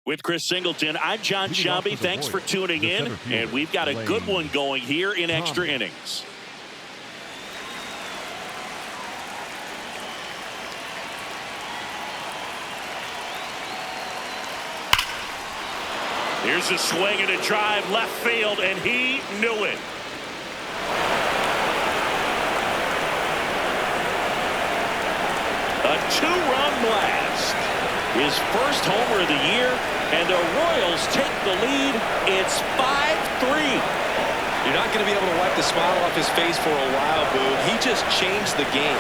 With Chris Singleton, I'm John Shelby. Thanks for tuning in, and we've got a good one going here in extra innings. Here's a swing and a drive left field, and he knew it. A two-run blast. His first homer of the year, and the Royals take the lead. It's 5-3. You're not going to be able to wipe the smile off his face for a while, Boo. He just changed the game.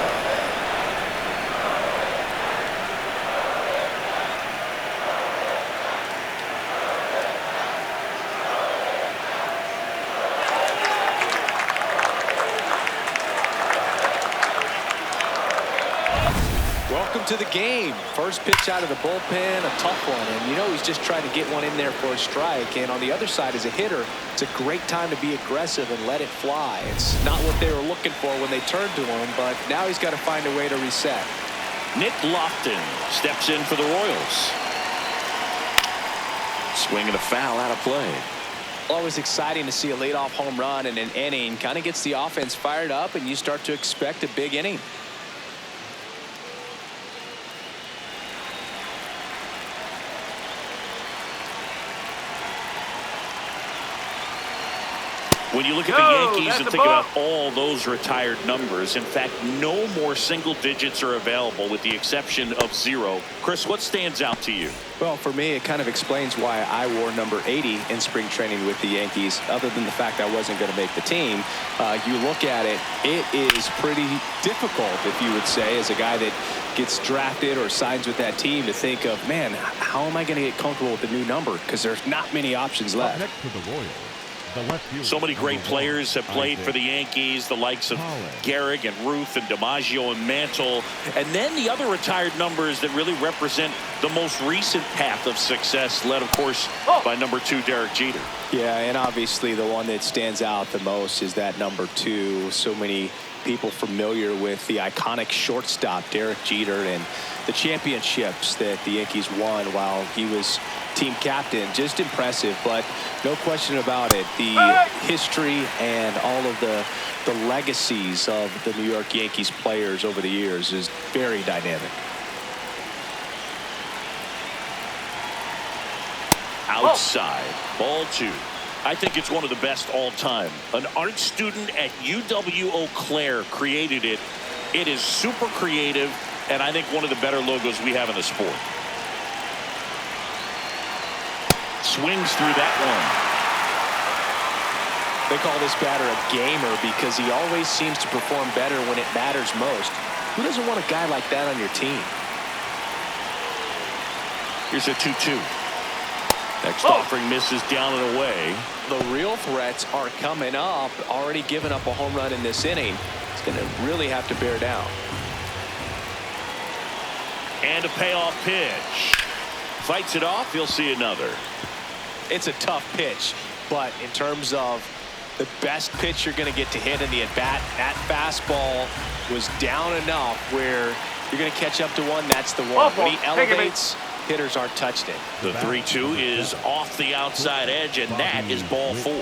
Welcome to the game. First pitch out of the bullpen, a tough one. And, you know, he's just trying to get one in there for a strike. And on the other side, as a hitter, it's a great time to be aggressive and let it fly. It's not what they were looking for when they turned to him, but now he's got to find a way to reset. Nick Lofton steps in for the Royals. Swing and a foul out of play. Always exciting to see a leadoff home run in an inning. Kind of gets the offense fired up, and you start to expect a big inning. When you look at the Yankees and think about all those retired numbers, in fact, no more single digits are available with the exception of 0. Chris, what stands out to you? Well, for me, it kind of explains why I wore number 80 in spring training with the Yankees. Other than the fact I wasn't going to make the team, you look at it, it is pretty difficult, if you would say, as a guy that gets drafted or signs with that team, to think of, man, how am I going to get comfortable with the new number? Because there's not many options left. Next to the Royals. So many great players have played for the Yankees, the likes of Gehrig and Ruth and DiMaggio and Mantle. And then the other retired numbers that really represent the most recent path of success, led, of course, by number 2, Derek Jeter. Yeah, and obviously the one that stands out the most is that number 2. So many people familiar with the iconic shortstop, Derek Jeter, and the championships that the Yankees won while he was team captain. Just impressive, but no question about it. The history and all of the legacies of the New York Yankees players over the years is very dynamic. Outside, ball 2. I think it's one of the best all time. An art student at UW-Eau Claire created it. It is super creative, and I think one of the better logos we have in the sport. Swings through that one. They call this batter a gamer because he always seems to perform better when it matters most. Who doesn't want a guy like that on your team? Here's a 2-2. Next offering misses down and away. The real threats are coming up. Already given up a home run in this inning. It's going to really have to bear down. And a payoff pitch. Fights it off. He'll see another. It's a tough pitch, but in terms of the best pitch you're going to get to hit in the at-bat, that fastball was down enough where you're going to catch up to one. That's the one. When he elevates, hitters aren't touched it. The 3-2 is off the outside edge, and that is ball 4.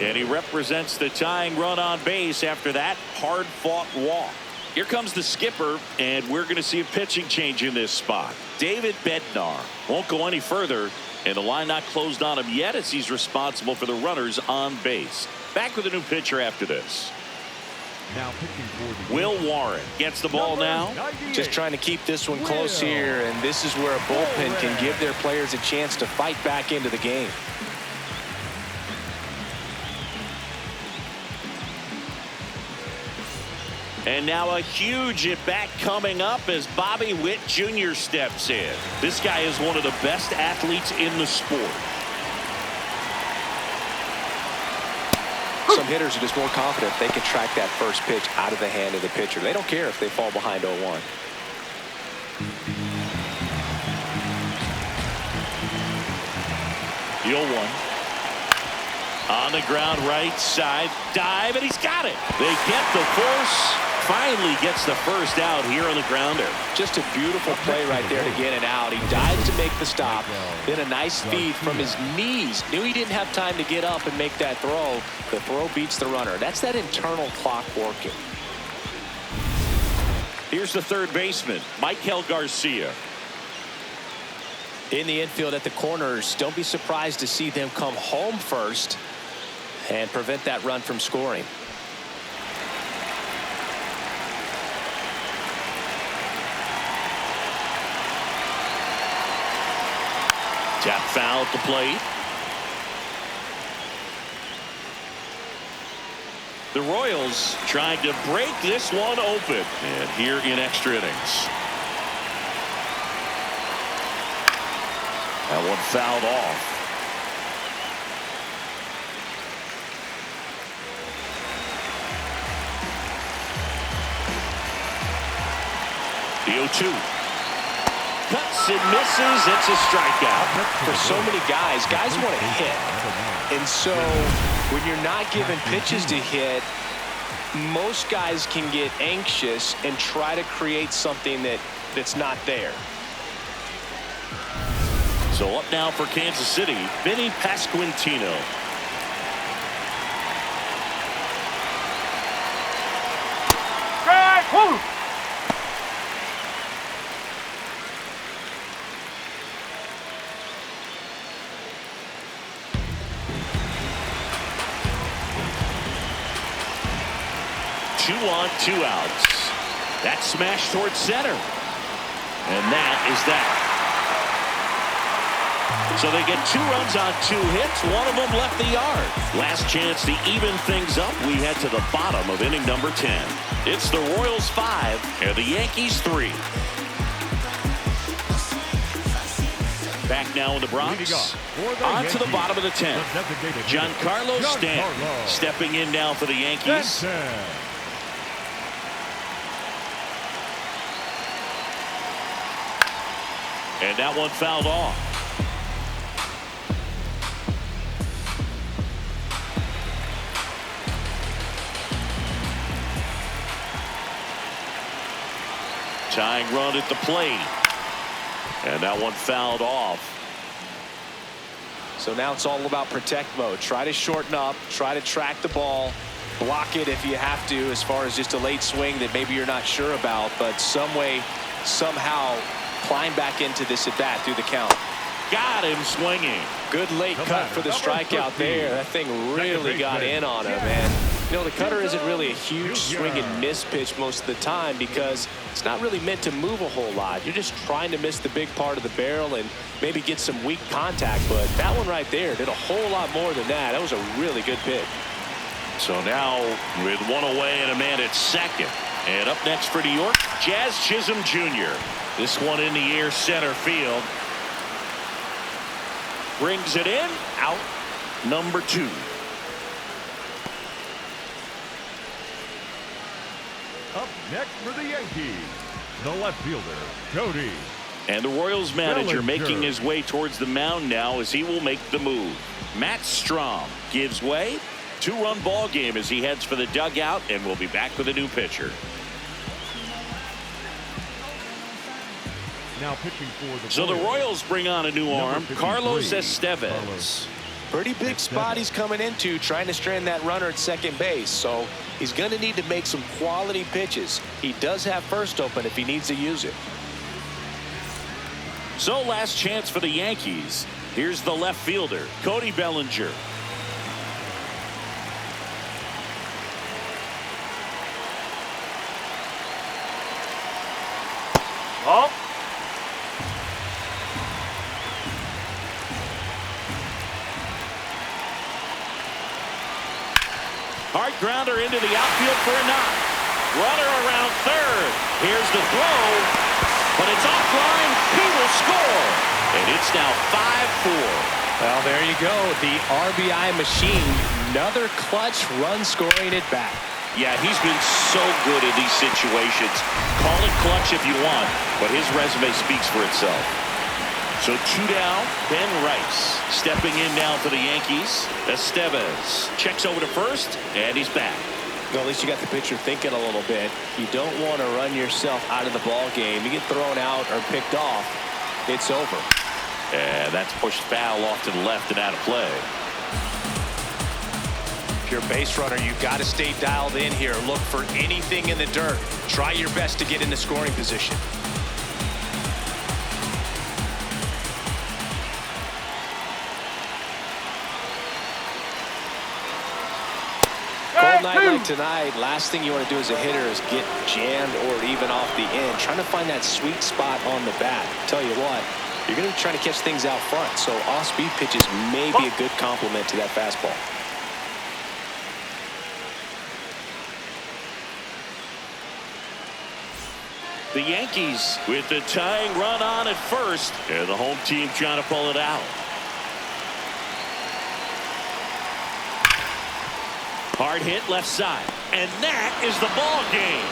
And he represents the tying run on base after that hard-fought walk. Here comes the skipper, and we're going to see a pitching change in this spot. David Bednar won't go any further, and the line not closed on him yet as he's responsible for the runners on base. Back with a new pitcher after this. Now pitching for the Will Warren gets the ball now. Just trying to keep this one close here, and this is where a bullpen can give their players a chance to fight back into the game. And now a huge at-bat coming up as Bobby Witt Jr. steps in. This guy is one of the best athletes in the sport. Some hitters are just more confident they can track that first pitch out of the hand of the pitcher. They don't care if they fall behind 0-1. The 0-1. On the ground right side. Dive, and he's got it. They get the force finally gets the first out here on the grounder. Just a beautiful play right there to get it out. He dives to make the stop. Then a nice feed from his knees. Knew he didn't have time to get up and make that throw. The throw beats the runner. That's that internal clock working. Here's the third baseman, Michael Garcia. In the infield at the corners, don't be surprised to see them come home first and prevent that run from scoring. Tap foul at the plate. The Royals trying to break this one open. And here in extra innings. That one fouled off. The 0-2. Cuts and misses. It's a strikeout. For so many guys want to hit. And so when you're not given pitches to hit, most guys can get anxious and try to create something that's not there. So up now for Kansas City, Vinny Pasquantino. Woo! 2 on, 2 outs. That smash towards center. And that is that. So they get 2 runs on 2 hits. One of them left the yard. Last chance to even things up. We head to the bottom of inning number 10. It's the Royals 5 and the Yankees 3. Back now in the Bronx. On to the bottom of the 10th. Giancarlo Stanton stepping in now for the Yankees. And that one fouled off. Tying run at the plate. And that one fouled off. So now it's all about protect mode. Try to shorten up. Try to track the ball. Block it if you have to, as far as just a late swing that maybe you're not sure about. But some way, somehow, climb back into this at bat through the count. Got him swinging. Good late cut for the strikeout there. That thing really got in on him, man. You know, the cutter isn't really a huge swing and miss pitch most of the time because it's not really meant to move a whole lot. You're just trying to miss the big part of the barrel and maybe get some weak contact. But that one right there did a whole lot more than that. That was a really good pitch. So now with 1 away and a man at second. And up next for New York, Jazz Chisholm Jr. This one in the air center field. Brings it in. Out number 2. Up next for the Yankees, the left fielder, Cody. And the Royals manager Bellinger making his way towards the mound now as he will make the move. Matt Strom gives way. 2-run ball game as he heads for the dugout, and we'll be back with a new pitcher. Now pitching for the So the Royals bring on a new arm, Carlos Estevez. Pretty big spot he's coming into, trying to strand that runner at second base. So he's going to need to make some quality pitches. He does have first open if he needs to use it. So last chance for the Yankees. Here's the left fielder, Cody Bellinger. Oh. Hard grounder into the outfield for a knock. Runner around third. Here's the throw, but it's offline. He will score, and it's now 5-4. Well, there you go. The RBI machine. Another clutch run scoring at bat. Yeah, he's been so good in these situations. Call it clutch if you want, but his resume speaks for itself. So 2 down, Ben Rice stepping in now for the Yankees. Estevez checks over to first, and he's back. Well, at least you got the pitcher thinking a little bit. You don't want to run yourself out of the ball game. You get thrown out or picked off, it's over. And that's pushed foul off to the left and out of play. If you're a base runner, you've got to stay dialed in here. Look for anything in the dirt. Try your best to get in the scoring position. Cold night like tonight, last thing you want to do as a hitter is get jammed or even off the end. Trying to find that sweet spot on the bat. Tell you what, you're going to be trying to catch things out front, so off-speed pitches may be a good complement to that fastball. The Yankees with the tying run on at first, and the home team trying to pull it out. Hard hit left side, and that is the ball game.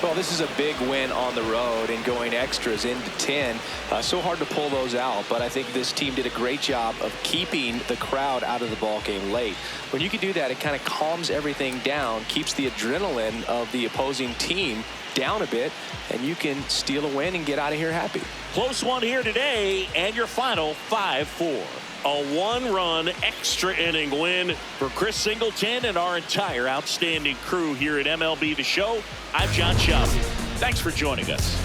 Well, this is a big win on the road and going extras into 10. So hard to pull those out, but I think this team did a great job of keeping the crowd out of the ball game late. When you can do that, it kind of calms everything down, keeps the adrenaline of the opposing team down a bit, and you can steal a win and get out of here happy. Close one here today, and your final 5-4. A one-run extra inning win for Chris Singleton and our entire outstanding crew here at MLB The Show. I'm John Schaub. Thanks for joining us.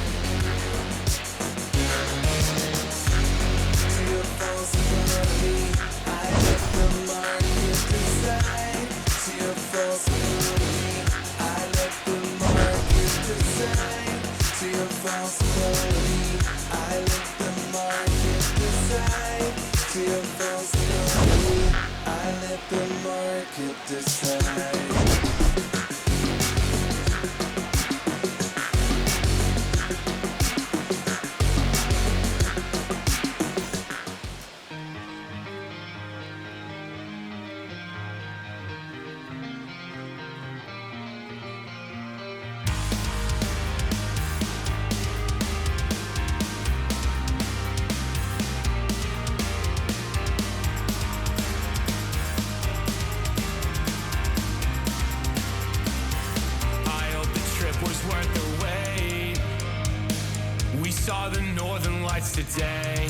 I let the market decide. Saw the northern lights today.